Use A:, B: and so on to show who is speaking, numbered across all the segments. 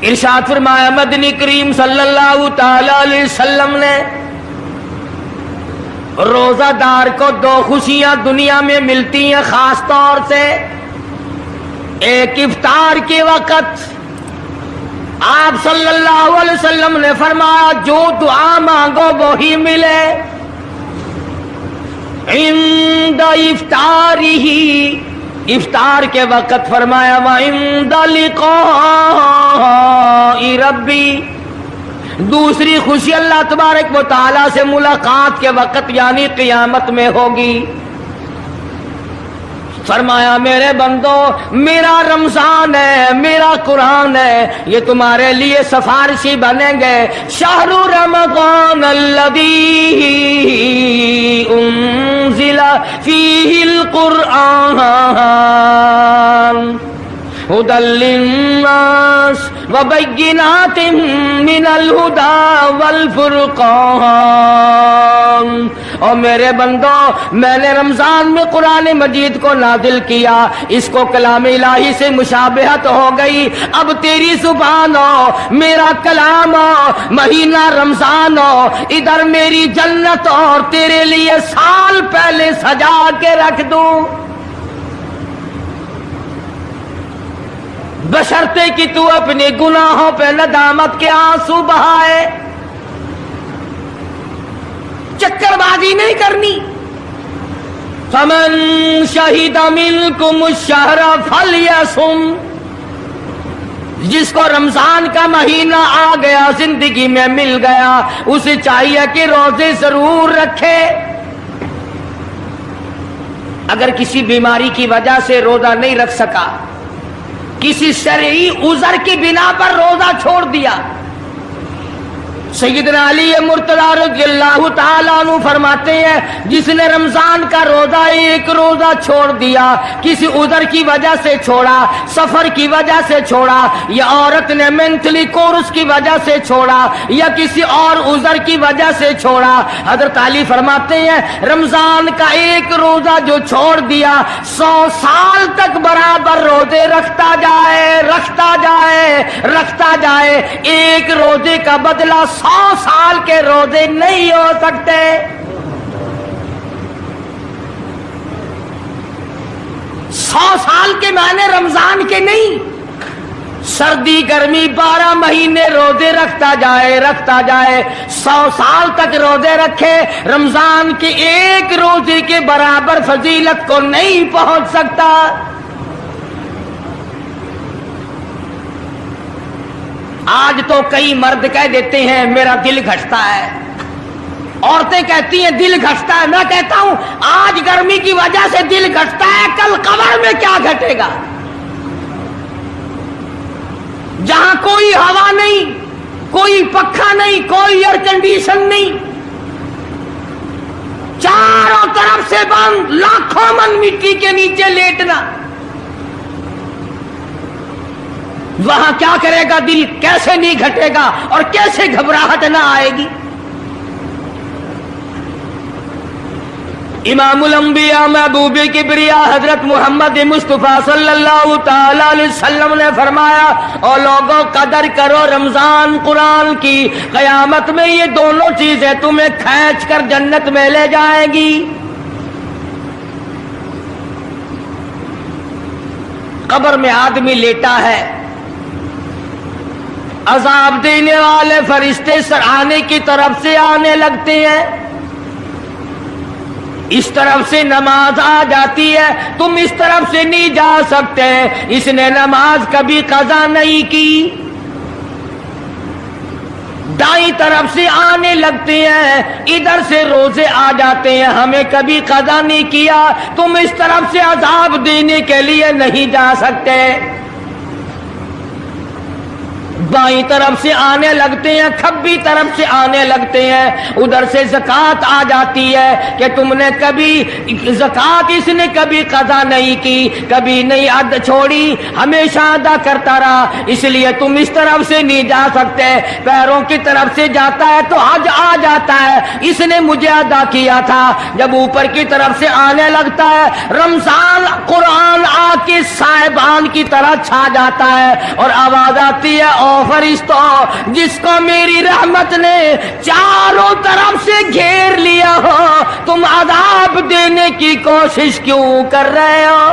A: ارشاد فرمایا مدنی کریم صلی اللہ تعالی علیہ وسلم نے روزہ دار کو دو خوشیاں دنیا میں ملتی ہیں خاص طور سے. ایک افطار کے وقت آپ صلی اللہ علیہ وسلم نے فرمایا جو دعا مانگو وہی ملے. عند افطارہ، افطار کے وقت فرمایا وعند لقاء ربی. دوسری خوشی اللہ تبارک و تعالی سے ملاقات کے وقت یعنی قیامت میں ہوگی. فرمایا میرے بندو میرا رمضان ہے، میرا قرآن ہے، یہ تمہارے لیے سفارشی بنیں گے. شہر رمضان الذی انزل فیہ القرآن ہدی للناس وبینات من الہدی والفرقان. اور میرے بندو میں نے رمضان میں قرآن مجید کو نازل کیا، اس کو کلام الہی سے مشابہت ہو گئی. اب تیری زبان ہو، میرا کلام ہو، مہینہ رمضان ہو، ادھر میری جنت اور تیرے لیے سال پہلے سجا کے رکھ دوں. بشرطے کہ تو اپنے گناہوں پہ ندامت کے آنسو بہائے. چکر بازی نہیں کرنی. فمن شہد منکم الشہر فلیصم. جس کو رمضان کا مہینہ آ گیا، زندگی میں مل گیا، اسے چاہیے کہ روزے ضرور رکھے. اگر کسی بیماری کی وجہ سے روزہ نہیں رکھ سکا، کسی شرعی عذر کی بنا پر روزہ چھوڑ دیا، سیدنا علی مرتضی رضی اللہ تعالیٰ عنہ فرماتے ہیں جس نے رمضان کا روزہ ایک روزہ چھوڑ دیا، کسی عذر کی وجہ سے چھوڑا، سفر کی وجہ سے چھوڑا، یا عورت نے مینٹلی کورس کی وجہ سے چھوڑا، یا کسی اور عذر کی وجہ سے چھوڑا، حضرت علی فرماتے ہیں رمضان کا ایک روزہ جو چھوڑ دیا 100 سال تک برابر روزے رکھتا جائے، رکھتا جائے، رکھتا جائے. ایک روزے کا بدلہ 100 سال کے روزے نہیں ہو سکتے. سو سال کے معنی رمضان کے نہیں. سردی گرمی 12 مہینے روزے رکھتا جائے، رکھتا جائے، 100 سال تک روزے رکھے، رمضان کے ایک روزے کے برابر فضیلت کو نہیں پہنچ سکتا. آج تو کئی مرد کہہ دیتے ہیں میرا دل گھٹتا ہے، عورتیں کہتی ہیں دل گھٹتا ہے. میں کہتا ہوں آج گرمی کی وجہ سے دل گھٹتا ہے، کل قبر میں کیا گھٹے گا؟ جہاں کوئی ہوا نہیں، کوئی پنکھا نہیں، کوئی ایئر کنڈیشن نہیں، چاروں طرف سے بند، لاکھوں من مٹی کے نیچے لیٹنا، وہاں کیا کرے گا دل؟ کیسے نہیں گھٹے گا اور کیسے گھبراہٹ نہ آئے گی؟ امام الانبیاء محبوب کبریا حضرت محمد مصطفیٰ صلی اللہ تعالی علیہ وسلم نے فرمایا او لوگوں قدر کرو رمضان قرآن کی، قیامت میں یہ دونوں چیزیں تمہیں کھینچ کر جنت میں لے جائے گی. قبر میں آدمی لیٹا ہے، عذاب دینے والے فرشتے سرانے کی طرف سے آنے لگتے ہیں، اس طرف سے نماز آ جاتی ہے، تم اس طرف سے نہیں جا سکتے، اس نے نماز کبھی قضا نہیں کی. دائیں طرف سے آنے لگتے ہیں، ادھر سے روزے آ جاتے ہیں، ہمیں کبھی قضا نہیں کیا، تم اس طرف سے عذاب دینے کے لیے نہیں جا سکتے. بائیں طرف سے آنے لگتے ہیں، کھبی طرف سے آنے لگتے ہیں، ادھر سے زکوٰۃ آ جاتی ہے کہ تم نے کبھی زکوٰۃ اس نے کبھی قضا نہیں کی، کبھی نہیں ادا چھوڑی، ہمیشہ ادا کرتا رہا، اس لیے تم اس طرف سے نہیں جا سکتے. پیروں کی طرف سے جاتا ہے تو حج آ جاتا ہے، اس نے مجھے ادا کیا تھا. جب اوپر کی طرف سے آنے لگتا ہے، رمضان قرآن آ کے صاحبان کی طرح چھا جاتا ہے اور آواز آتی ہے اوف फरिश्तों, जिसको मेरी रहमत ने चारों तरफ से घेर लिया हो, तुम अजाब देने की कोशिश क्यों कर रहे हो?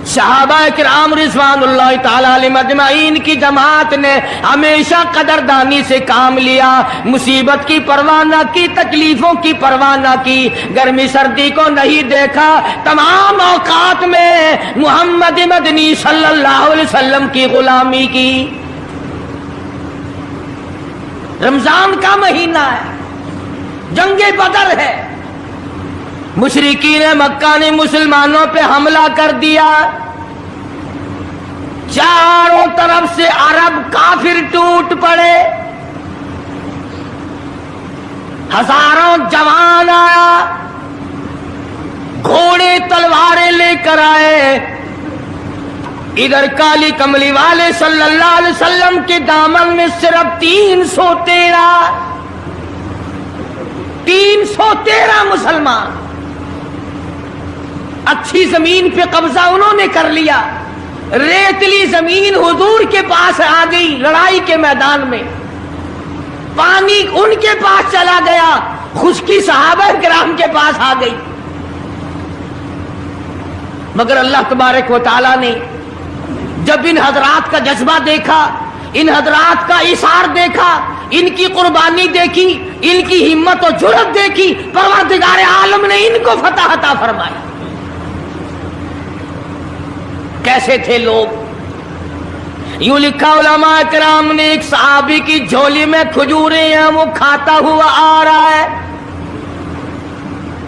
A: सहाबा किराम रिज़वानुल्लाह ताला अलैहिम अजमाइन की जमात ने हमेशा कदरदानी से काम लिया, मुसीबत की परवाह न की, तकलीफों की परवाह न की, गर्मी सर्दी को नहीं देखा, तमाम औकात में मुहम्मद मदनी सल्लल्लाहु अलैहि वसल्लम की गुलामी की। रमजान का महीना है, जंगे बदर है, मुशरिकीन मक्का ने मुसलमानों पे हमला कर दिया, चारों तरफ से अरब काफिर टूट पड़े, हजारों जवान आया, घोड़े तलवारें लेकर आए, इधर काली कमली वाले सल्लल्लाहु अलैहि वसल्लम के दामन में सिर्फ 313 मुसलमान, अच्छी जमीन पे कब्जा उन्होंने कर लिया, रेतली जमीन हुजूर के पास आ गई, लड़ाई के मैदान में पानी उनके पास चला गया, खुश्की सहाबा किराम के पास आ गई। मगर अल्लाह तबारक व तआला ने जब इन हजरात का जज्बा देखा, इन हजरात का इशार देखा, इनकी कुर्बानी देखी, इनकी हिम्मत और जुर्रत देखी, परवरदिगार आलम ने इनको फतह अता फरमाई। कैसे थे लोग? यूं लिखा उलमा किराम ने, एक सहाबी की झोली में खजूरें हैं, वो खाता हुआ आ रहा है,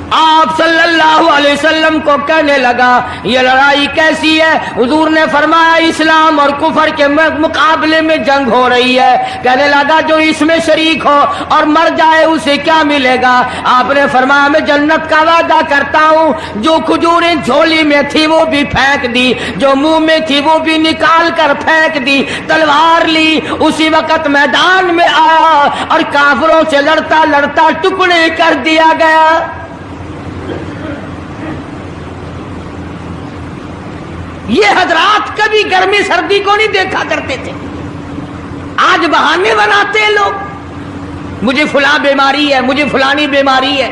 A: आप सल्लल्लाहु अलैहि वसल्लम को कहने लगा ये लड़ाई कैसी है? हुजूर ने फरमाया इस्लाम और कुफर के मुकाबले में जंग हो रही है। कहने लगा जो इसमें शरीक हो और मर जाए उसे क्या मिलेगा? आपने फरमाया मैं जन्नत का वादा करता हूँ। जो खजूरें झोली में थी वो भी फेंक दी, जो मुंह में थी वो भी निकाल कर फेंक दी, तलवार ली, उसी वक्त मैदान में आया और काफिरों से लड़ता लड़ता टुकड़े कर दिया गया। ये हजरात कभी गर्मी सर्दी को नहीं देखा करते थे, आज बहाने बनाते हैं लोग, मुझे फुला बीमारी है, मुझे फुलानी बीमारी है।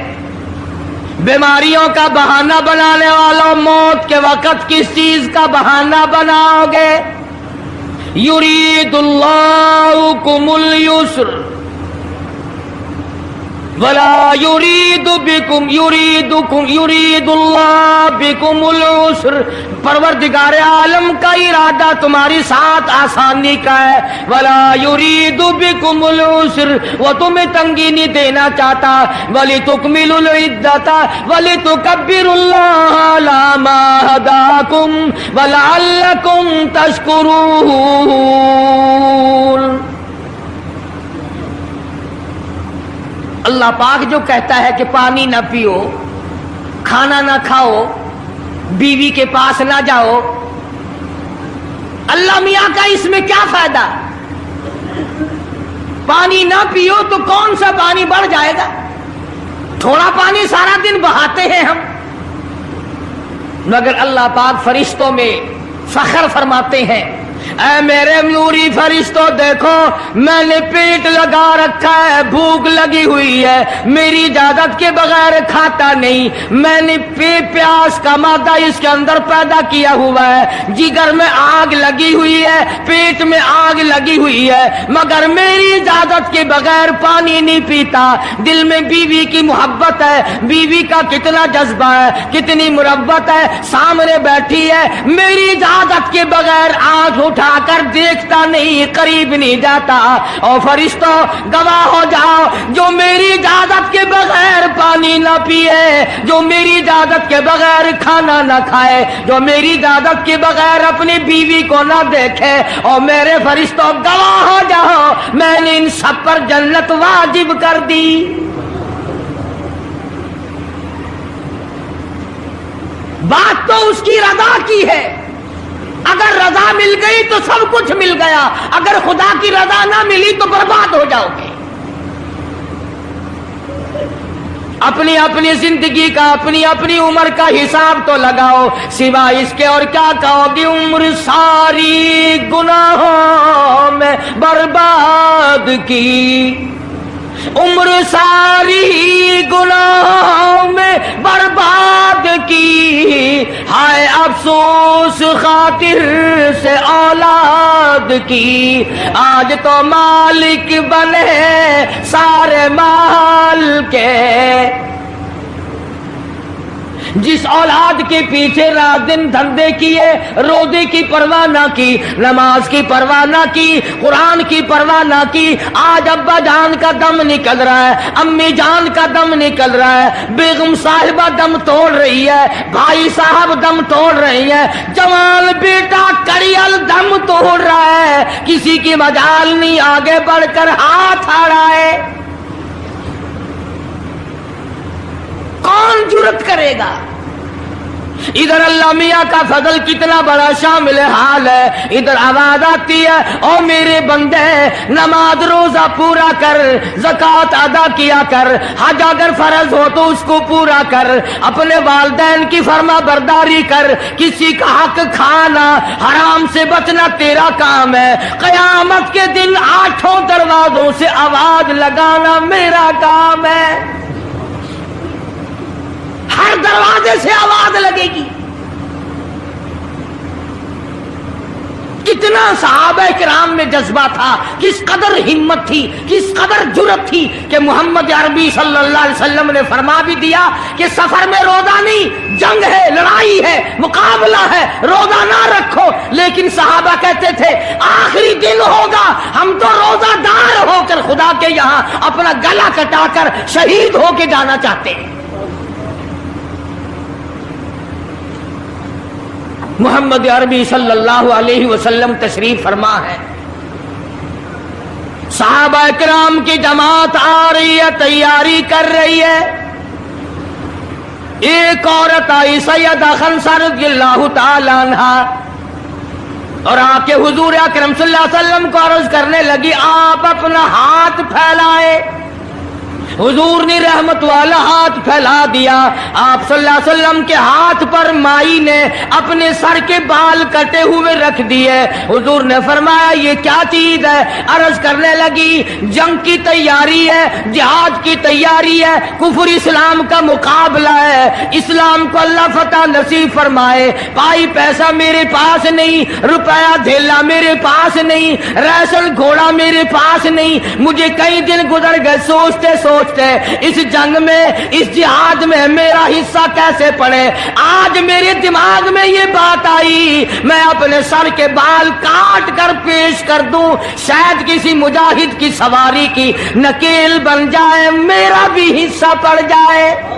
A: बीमारियों का बहाना बनाने वालों, मौत के वक्त किस चीज का बहाना बनाओगे? युरीदुल्लाहु कुमुल युस्र वला युरीदु बिकुम युरीदुल्लाह बिकुमुल उस्र। परवरदिगार आलम का इरादा तुम्हारी साथ आसानी का है। वला युरीदु बिकुमुल उस्र, वो तुम्हें तंगी नहीं देना चाहता। वली तुकमिलुल इद्दता वली तुकब्बिरुल्लाह अला मा हदाकुम वलअल्लकुम तशकुरून। अल्लाह पाक जो कहता है कि पानी ना पियो, खाना ना खाओ, बीवी के पास ना जाओ, अल्लाह मियां का इसमें क्या फायदा? पानी ना पियो तो कौन सा पानी बढ़ जाएगा? थोड़ा पानी सारा दिन बहाते हैं हम। मगर अल्लाह पाक फरिश्तों में फख्र फरमाते हैं, ऐ मेरे नूरी फरिश्तों देखो मैंने पेट लगा रखा है, भूख लगी हुई है, मेरी इजाजत के बगैर खाता नहीं। मैंने प्यास का मादा इसके अंदर पैदा किया हुआ है, जिगर में आग लगी हुई है, पेट में आग लगी हुई है, मगर मेरी इजाजत के बगैर पानी नहीं पीता। दिल में बीवी की मोहब्बत है, बीवी का कितना जज्बा है, कितनी मुरब्बत है, सामने बैठी है, मेरी इजाजत के बगैर आंख उठाकर देखता नहीं, करीब नहीं जाता। और फरिश्तों गवाह हो जाओ, जो मेरी इजाजत के बगैर पानी ना पिए, जो मेरी इजाजत के बगैर खाना ना खाए, जो मेरी इजाजत के बगैर अपनी बीवी को ना देखे, और मेरे फरिश्तों गवाह हो जाओ मैंने इन सब पर जन्नत वाजिब कर दी। बात तो उसकी रजा की है, अगर रजा मिल गई तो सब कुछ मिल गया, अगर खुदा की रजा ना मिली तो बर्बाद हो जाओगे। अपनी अपनी जिंदगी का, अपनी अपनी उम्र का हिसाब तो लगाओ, सिवा इसके और क्या कहोगे। उम्र सारी गुनाहों में बर्बाद की, उम्र सारी गुनाहों में बर्बाद की, हाय अफसोस खातिर से औलाद की। आज तो मालिक बने सारे माल के, जिस औलाद के पीछे रात दिन धंधे किए, रोजे की परवाह ना की, नमाज की परवाह ना की, कुरान की परवाह ना की, आज अब्बा जान का दम निकल रहा है, अम्मी जान का दम निकल रहा है, बेगम साहिबा दम तोड़ रही है, भाई साहब दम तोड़ रही है, जवान बेटा कड़ियल दम तोड़ रहा है, किसी की मजाल नहीं आगे बढ़कर हाथ आ रहा है। कौन जुर्रत करेगा? इधर अल्लाह मियाँ का फजल कितना बड़ा शामिल हाल है, इधर आवाज आती है, ओ मेरे बंदे नमाज रोजा पूरा कर, ज़कात अदा किया कर, हज अगर फर्ज हो तो उसको पूरा कर, अपने वालिदैन की फर्मा बरदारी कर, किसी का हक खाना, हराम से बचना तेरा काम है। क़यामत के दिन 8 दरवाजों से आवाज लगाना मेरा काम है। हर दरवाजे से आवाज लगेगी। कितना सहाबा किराम में जज्बा था, किस कदर हिम्मत थी, किस कदर जुर्रत थी कि मोहम्मद अरबी सल्लल्लाहु अलैहि वसल्लम ने फरमा भी दिया कि सफर में रोजा नहीं, जंग है, लड़ाई है, मुकाबला है, रोजा ना रखो। लेकिन सहाबा कहते थे आखिरी दिन होगा, हम तो रोजादार होकर खुदा के यहाँ अपना गला कटाकर शहीद होके जाना चाहते हैं। मोहम्मद अरबी सल्लल्लाहु अलैहि वसल्लम तशरीफ फरमा है, सहाबा किराम की जमात आ रही है, तैयारी कर रही है। एक औरत आई सैयदा खंसा रज़ियल्लाहु ताला अन्हा और आके हुजूर अकरम सल्लल्लाहु अलैहि वसल्लम को अर्ज करने लगी, आप अपना हाथ फैलाए। हुजूर ने रहमत वाला हाथ फैला दिया। आप सल्लल्लाहु अलैहि वसल्लम के हाथ पर माई ने अपने सर के बाल कटे हुए रख दिए। हुजूर ने फरमाया ये क्या चीज है? अर्ज करने लगी जंग की तैयारी है, जिहाद की तैयारी है, कुफर इस्लाम का मुकाबला है, इस्लाम को अल्लाह फतह नसीब फरमाए। पाई पैसा मेरे पास नहीं, रुपया धेला मेरे पास नहीं, रैसल घोड़ा मेरे पास नहीं। मुझे कई दिन गुजर गए सोचते सोचते इस जंग में, इस जिहाद में मेरा हिस्सा कैसे पड़े। आज मेरे दिमाग में ये बात आई, मैं अपने सर के बाल काट कर पेश कर दूं, शायद किसी मुजाहिद की सवारी की नकेल बन जाए, मेरा भी हिस्सा पड़ जाए।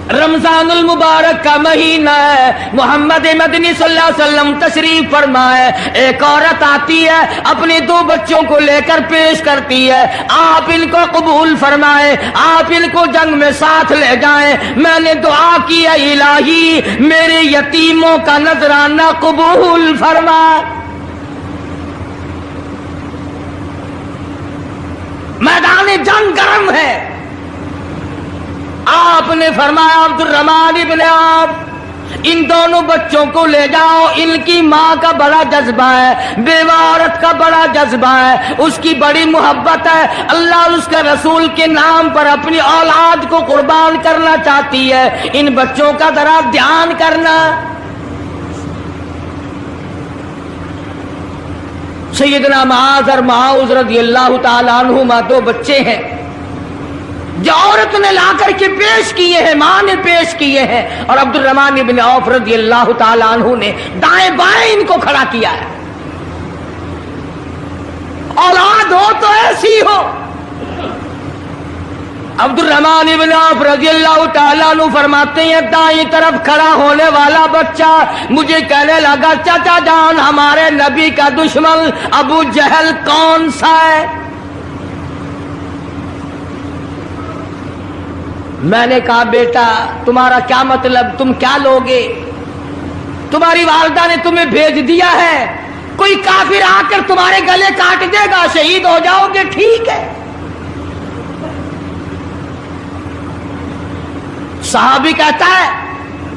A: रमजानुल मुबारक का महीना है, मोहम्मद मदनी सल्लल्लाहु अलैहि वसल्लम तशरीफ फरमाए। एक औरत आती है, अपने 2 बच्चों को लेकर पेश करती है, आप इनको कबूल फरमाए, आप इनको जंग में साथ ले जाएं। मैंने दुआ की है इलाही मेरे यतीमों का नजराना कबूल फरमा। मैदान जंग गर्म है। आपने फरमाया अब्दुल रहमान इब्न आप इन दोनों बच्चों को ले जाओ, इनकी माँ का बड़ा जज्बा है, बेवा औरत का बड़ा जज्बा है, उसकी बड़ी मोहब्बत है, अल्लाह और उसके रसूल के नाम पर अपनी औलाद को कुर्बान करना चाहती है। इन बच्चों का जरा ध्यान करना। सैयदना मुआज़ और मुआज़ रज़ियल्लाहु ताला अन्हुमा 2 बच्चे हैं जो औरत ने ला करके पेश किए हैं, मां ने पेश किए हैं, और अब्दुल रहमान इब्न औफ रज़ियल्लाहु ताला अन्हु ने दाएं बाएं इनको खड़ा किया है। औलाद हो तो ऐसी हो। अब्दुल रहमान इब्न औफ रज़ियल्लाहु ताला अन्हु फरमाते हैं दाएं तरफ खड़ा होने वाला बच्चा मुझे कहने लगा चाचा जान हमारे नबी का दुश्मन अबू जहल कौन सा है? मैंने कहा बेटा तुम्हारा क्या मतलब, तुम क्या लोगे? तुम्हारी वालिदा ने तुम्हें भेज दिया है, کوئی کافر آ کر تمہارے گلے کاٹ دے گا، شہید ہو جاؤ گے، ٹھیک ہے۔ صحابی کہتا ہے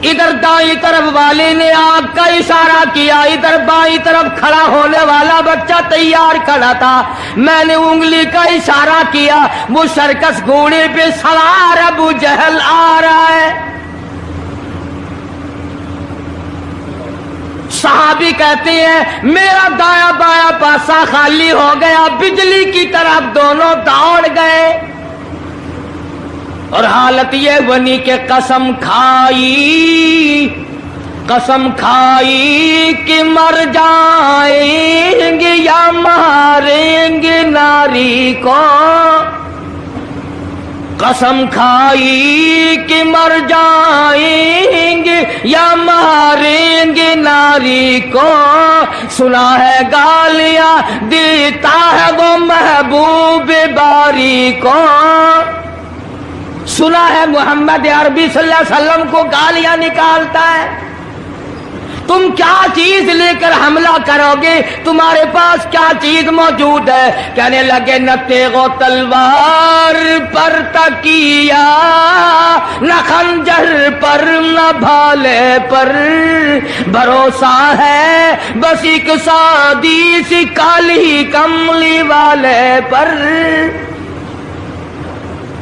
A: ادھر دائیں طرف والے نے آنکھ کا اشارہ کیا، ادھر بائیں طرف کھڑا ہونے والا بچہ تیار کھڑا تھا، میں نے انگلی کا اشارہ کیا، وہ سرکس گھوڑے پہ سوار ابو جہل آ رہا ہے۔ صحابی کہتے ہیں میرا دایاں بایاں پاسا خالی ہو گیا، بجلی کی طرف دونوں دوڑ گئے، اور حالت یہ بنی کہ قسم کھائی کہ مر جائیں گے یا ماریں گے ناری کو، قسم کھائی کہ مر جائیں گے یا ماریں گے ناری کو، سنا ہے گالیاں دیتا ہے وہ محبوب باری کو، سنا ہے محمد عربی صلی اللہ علیہ وسلم کو گالیاں نکالتا ہے، تم کیا چیز لے کر حملہ کرو گے، تمہارے پاس کیا چیز موجود ہے؟ کہنے لگے نہ تیغ و تلوار پر تکیا، نہ خنجر پر نہ بھالے پر، بھروسہ ہے بس ایک سادی سی کالی کملی والے پر،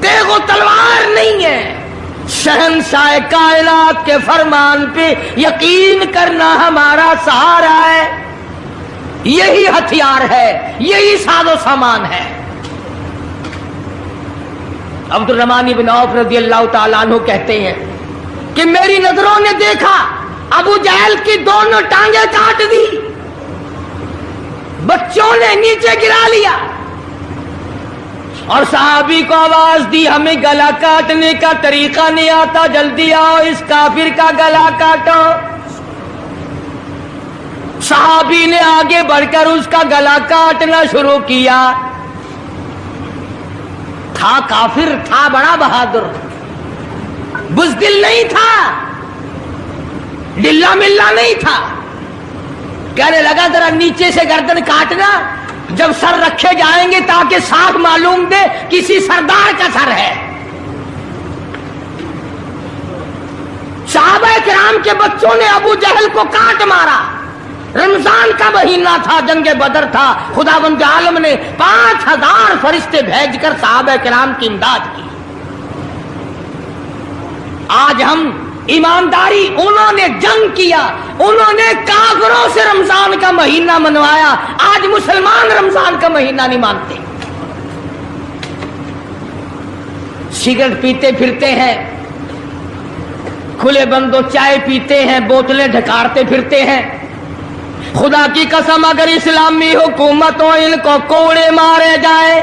A: تیغ و تلوار نہیں ہے، شہنشاہ کائنات کے فرمان پہ یقین کرنا ہمارا سہارا ہے، یہی ہتھیار ہے، یہی ساز و سامان ہے۔ عبد الرحمن بن عوف رضی اللہ تعالیٰ عنہ کہتے ہیں کہ میری نظروں نے دیکھا ابو جہل کی دونوں ٹانگیں کاٹ دی، بچوں نے نیچے گرا لیا، اور صحابی کو آواز دی ہمیں گلا کاٹنے کا طریقہ نہیں آتا، جلدی آؤ اس کافر کا گلا کاٹو۔ صحابی نے آگے بڑھ کر اس کا گلا کاٹنا شروع کیا، تھا کافر، تھا بڑا بہادر، بزدل نہیں تھا، ڈلا ملا نہیں تھا، کہنے لگا ذرا نیچے سے گردن کاٹنا، جب سر رکھے جائیں گے تاکہ صاف معلوم دے کسی سردار کا سر ہے۔ صحابہ کرام کے بچوں نے ابو جہل کو کاٹ مارا، رمضان کا مہینہ تھا، جنگ بدر تھا، خداوند عالم نے 5000 فرشتے بھیج کر صحابہ کرام کی امداد کی۔ آج ہم ایمانداری، انہوں نے جنگ کیا، انہوں نے کافروں سے رمضان کا مہینہ منوایا، آج مسلمان رمضان کا مہینہ نہیں مانتے، سگریٹ پیتے پھرتے ہیں، کھلے بندوں چائے پیتے ہیں، بوتلیں ڈھکارتے پھرتے ہیں۔ خدا کی قسم اگر اسلامی حکومتوں ان کو کوڑے مارے جائیں،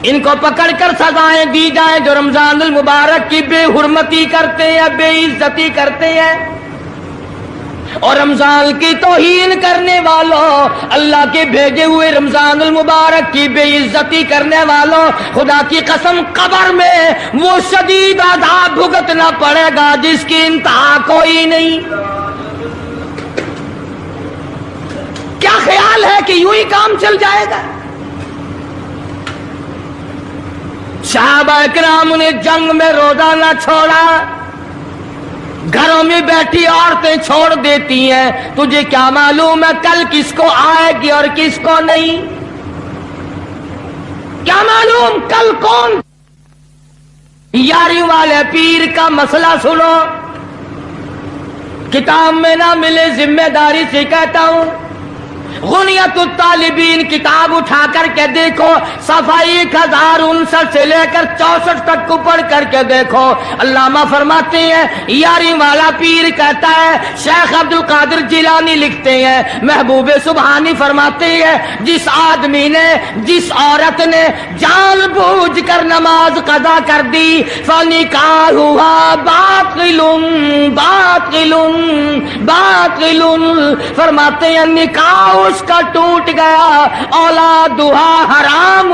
A: ان کو پکڑ کر سزائیں دی جائیں جو رمضان المبارک کی بے حرمتی کرتے ہیں، بے عزتی کرتے ہیں، اور رمضان کی توہین کرنے والوں، اللہ کے بھیجے ہوئے رمضان المبارک کی بے عزتی کرنے والوں، خدا کی قسم قبر میں وہ شدید عذاب بھگتنا پڑے گا جس کی انتہا کوئی نہیں۔ کیا خیال ہے کہ یوں ہی کام چل جائے گا؟ صحابہ کرام نے جنگ میں روزہ نہ چھوڑا، گھروں میں بیٹھی عورتیں چھوڑ دیتی ہیں، تجھے کیا معلوم ہے کل کس کو آئے گی اور کس کو نہیں؟ کیا معلوم کل کون؟ یاری والے پیر کا مسئلہ سنو، کتاب میں نہ ملے ذمہ داری سے کہتا ہوں، غنیت الطالبین کتاب اٹھا کر کے دیکھو، صفحہ 1059 سے لے کر 64 تک کو پڑھ کر کے دیکھو، علامہ فرماتے ہیں یاری والا پیر کہتا ہے، شیخ عبد القادر جیلانی لکھتے ہیں، محبوب سبحانی فرماتے ہیں، جس آدمی نے، جس عورت نے جان بوجھ کر نماز قضا کر دی، فنکاحها باطل باطل باطل، فرماتے ہیں نکاح اس کا ٹوٹ گیا، اولادها حرام،